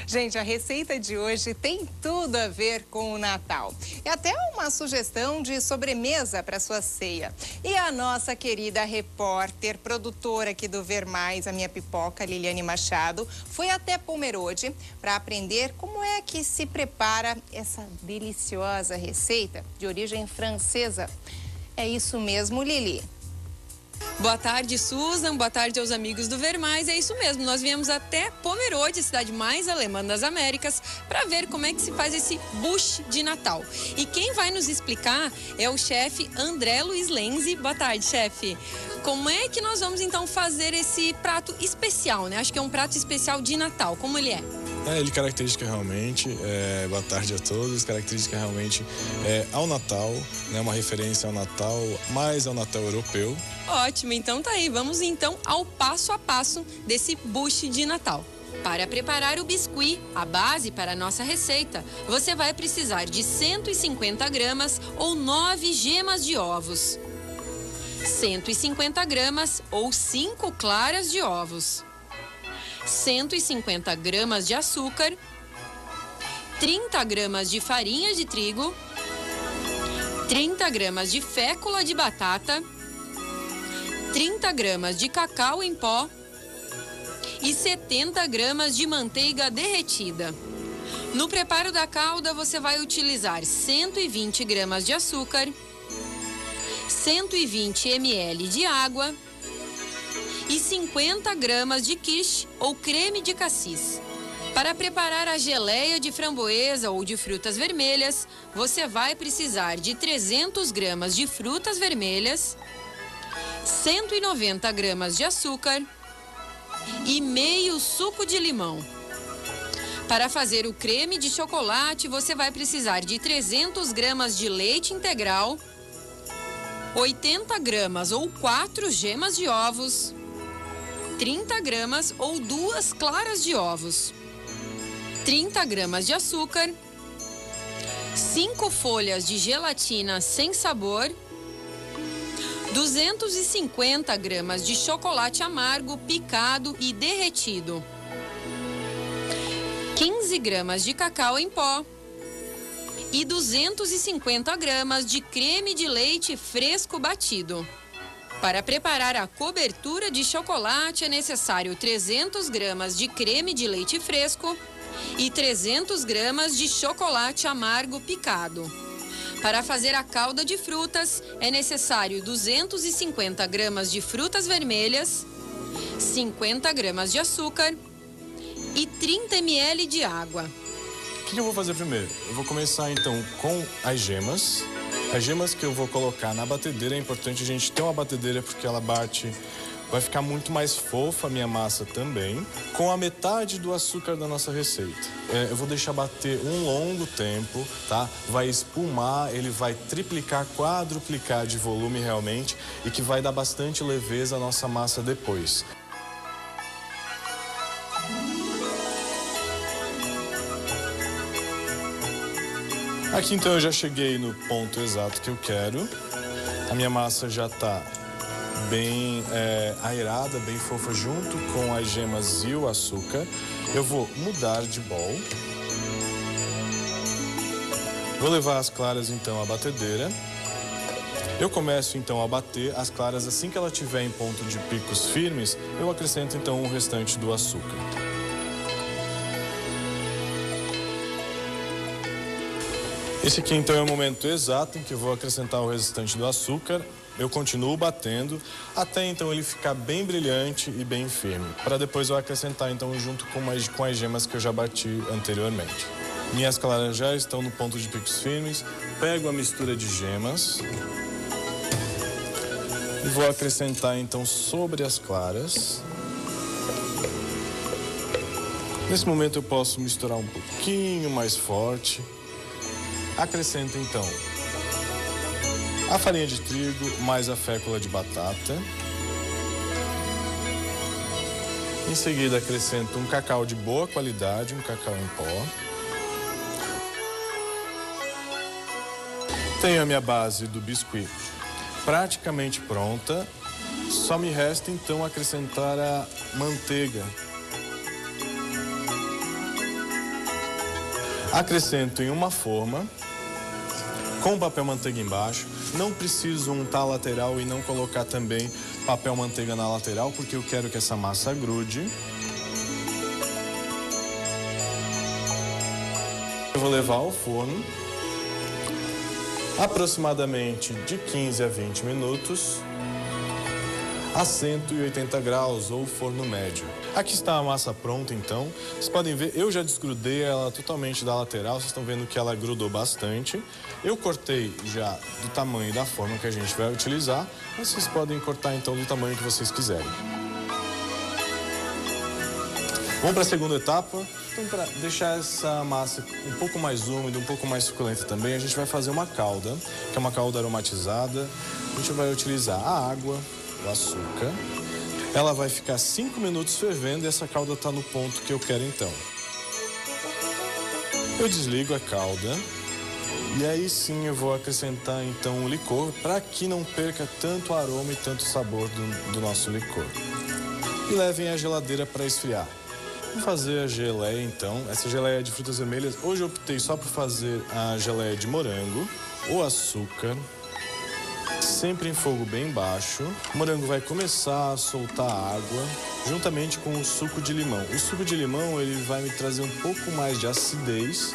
Gente, a receita de hoje tem tudo a ver com o Natal. É até uma sugestão de sobremesa para sua ceia. E a nossa querida repórter, produtora aqui do Ver Mais, a minha pipoca, Liliane Machado, foi até Pomerode para aprender como é que se prepara essa deliciosa receita de origem francesa. É isso mesmo, Lili. Boa tarde, Susan. Boa tarde aos amigos do Ver Mais. É isso mesmo, nós viemos até Pomerode, cidade mais alemã das Américas, para ver como é que se faz esse bush de Natal. E quem vai nos explicar é o chefe André Luiz Lenzi. Boa tarde, chefe. Como é que nós vamos então fazer esse prato especial, né? Acho que é um prato especial de Natal. Como ele é? Ele característica realmente, boa tarde a todos, característica realmente ao Natal, né, uma referência ao Natal, mais ao Natal europeu. Ótimo, então tá aí, vamos então ao passo a passo desse bush de Natal. Para preparar o biscuit, a base para a nossa receita, você vai precisar de 150 gramas ou 9 gemas de ovos, 150 gramas ou 5 claras de ovos, 150 gramas de açúcar, 30 gramas de farinha de trigo, 30 gramas de fécula de batata, 30 gramas de cacau em pó e 70 gramas de manteiga derretida. No preparo da calda, você vai utilizar 120 gramas de açúcar, 120 ml de água e 50 gramas de quiche ou creme de cassis. Para preparar a geleia de framboesa ou de frutas vermelhas, você vai precisar de 300 gramas de frutas vermelhas, 190 gramas de açúcar e meio suco de limão. Para fazer o creme de chocolate, você vai precisar de 300 gramas de leite integral, 80 gramas ou 4 gemas de ovos, 30 gramas ou 2 claras de ovos, 30 gramas de açúcar, 5 folhas de gelatina sem sabor, 250 gramas de chocolate amargo picado e derretido, 15 gramas de cacau em pó e 250 gramas de creme de leite fresco batido. Para preparar a cobertura de chocolate é necessário 300 gramas de creme de leite fresco e 300 gramas de chocolate amargo picado. Para fazer a calda de frutas é necessário 250 gramas de frutas vermelhas, 50 gramas de açúcar e 30 ml de água. O que eu vou fazer primeiro? Eu vou começar então com as gemas. As gemas que eu vou colocar na batedeira, é importante a gente ter uma batedeira porque ela bate, vai ficar muito mais fofa a minha massa também, com a metade do açúcar da nossa receita. Eu vou deixar bater um longo tempo, tá? Vai espumar, ele vai triplicar, quadruplicar de volume realmente e que vai dar bastante leveza à nossa massa depois. Aqui então eu já cheguei no ponto exato que eu quero. A minha massa já está bem aerada, bem fofa junto com as gemas e o açúcar. Eu vou mudar de bowl. Vou levar as claras então à batedeira. Eu começo então a bater as claras assim que ela estiver em ponto de picos firmes, eu acrescento então o restante do açúcar. Esse aqui então é o momento exato em que eu vou acrescentar o restante do açúcar. Eu continuo batendo até então ele ficar bem brilhante e bem firme. Para depois eu acrescentar então junto com as gemas que eu já bati anteriormente. Minhas claras já estão no ponto de picos firmes. Pego a mistura de gemas e vou acrescentar então sobre as claras. Nesse momento eu posso misturar um pouquinho mais forte. Acrescento então a farinha de trigo mais a fécula de batata. Em seguida acrescento um cacau de boa qualidade, um cacau em pó. Tenho a minha base do biscuit praticamente pronta. Só me resta então acrescentar a manteiga. Acrescento em uma forma com papel manteiga embaixo. Não preciso untar a lateral e não colocar também papel manteiga na lateral, porque eu quero que essa massa grude. Eu vou levar ao forno aproximadamente de 15 a 20 minutos a 180 graus ou forno médio. Aqui está a massa pronta, então. Vocês podem ver, eu já desgrudei ela totalmente da lateral. Vocês estão vendo que ela grudou bastante. Eu cortei já do tamanho da forma que a gente vai utilizar. Mas vocês podem cortar, então, do tamanho que vocês quiserem. Vamos para a segunda etapa. Então, para deixar essa massa um pouco mais úmida, um pouco mais suculenta também, a gente vai fazer uma calda, que é uma calda aromatizada. A gente vai utilizar a água, o açúcar. Ela vai ficar 5 minutos fervendo e essa calda está no ponto que eu quero então. Eu desligo a calda e aí sim eu vou acrescentar então o licor para que não perca tanto aroma e tanto sabor do nosso licor. E levem à geladeira para esfriar. Vamos fazer a geleia então. Essa geleia é de frutas vermelhas. Hoje eu optei só por fazer a geleia de morango, o açúcar, sempre em fogo bem baixo. O morango vai começar a soltar água, juntamente com o suco de limão. O suco de limão ele vai me trazer um pouco mais de acidez.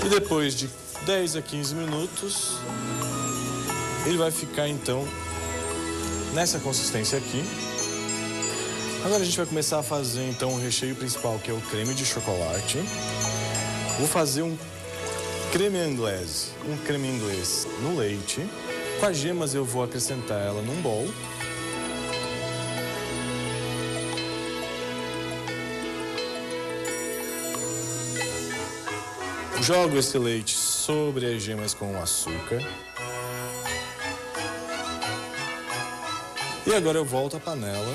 E depois de 10 a 15 minutos, ele vai ficar então nessa consistência aqui. Agora a gente vai começar a fazer então o recheio principal, que é o creme de chocolate. Vou fazer um creme inglês no leite. Com as gemas eu vou acrescentar ela num bowl. Jogo esse leite sobre as gemas com o açúcar. E agora eu volto à panela.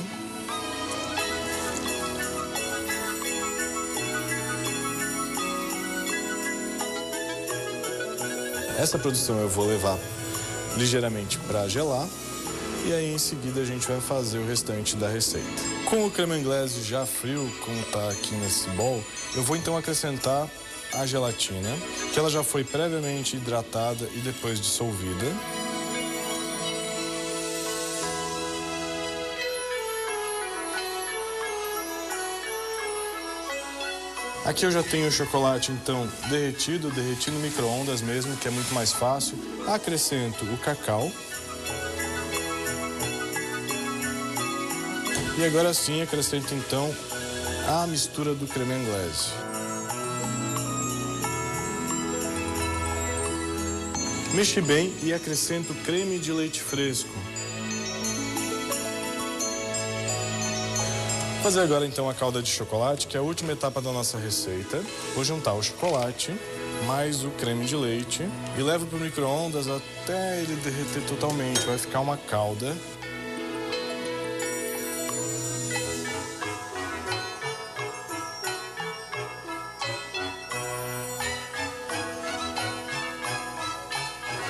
Essa produção eu vou levar ligeiramente para gelar e aí em seguida a gente vai fazer o restante da receita. Com o creme inglês já frio, como está aqui nesse bowl, eu vou então acrescentar a gelatina, que ela já foi previamente hidratada e depois dissolvida. Aqui eu já tenho o chocolate, então, derretido no micro-ondas mesmo, que é muito mais fácil. Acrescento o cacau. E agora sim, acrescento, então, a mistura do creme inglês. Mexe bem e acrescento creme de leite fresco. Vou fazer agora então a calda de chocolate, que é a última etapa da nossa receita. Vou juntar o chocolate mais o creme de leite e levo para o micro-ondas até ele derreter totalmente. Vai ficar uma calda.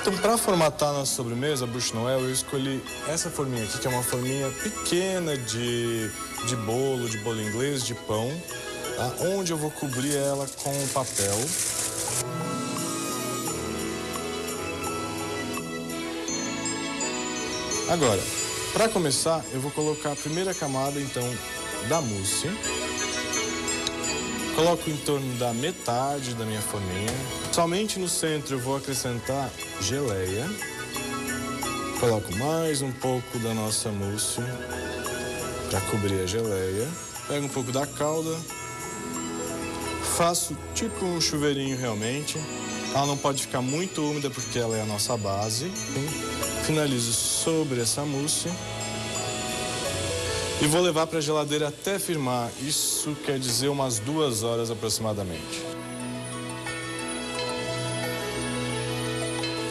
Então, para formatar a nossa sobremesa, a Bruxe Noel, eu escolhi essa forminha aqui, que é uma forminha pequena de bolo inglês, de pão, tá? Onde eu vou cobrir ela com papel. Agora, para começar, eu vou colocar a primeira camada, então, da mousse. Coloco em torno da metade da minha forminha. Somente no centro eu vou acrescentar geleia. Coloco mais um pouco da nossa mousse para cobrir a geleia. Pego um pouco da calda. Faço tipo um chuveirinho realmente. Ela não pode ficar muito úmida porque ela é a nossa base. Finalizo sobre essa mousse. E vou levar para a geladeira até firmar. Isso quer dizer umas 2 horas aproximadamente.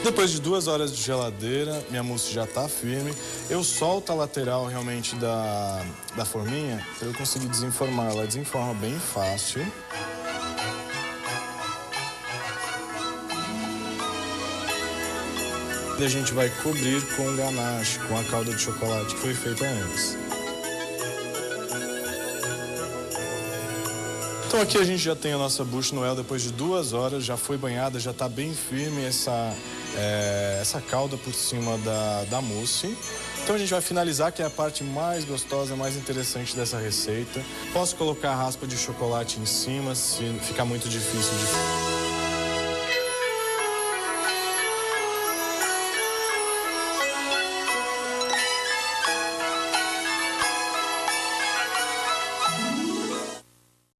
Depois de 2 horas de geladeira, minha mousse já está firme. Eu solto a lateral realmente da forminha para eu conseguir desenformar. Ela desenforma bem fácil. E a gente vai cobrir com ganache, com a calda de chocolate que foi feita antes. Então aqui a gente já tem a nossa bûche Noel depois de 2 horas, já foi banhada, já está bem firme essa calda por cima da mousse. Então a gente vai finalizar, que é a parte mais gostosa, mais interessante dessa receita. Posso colocar a raspa de chocolate em cima, se ficar muito difícil de...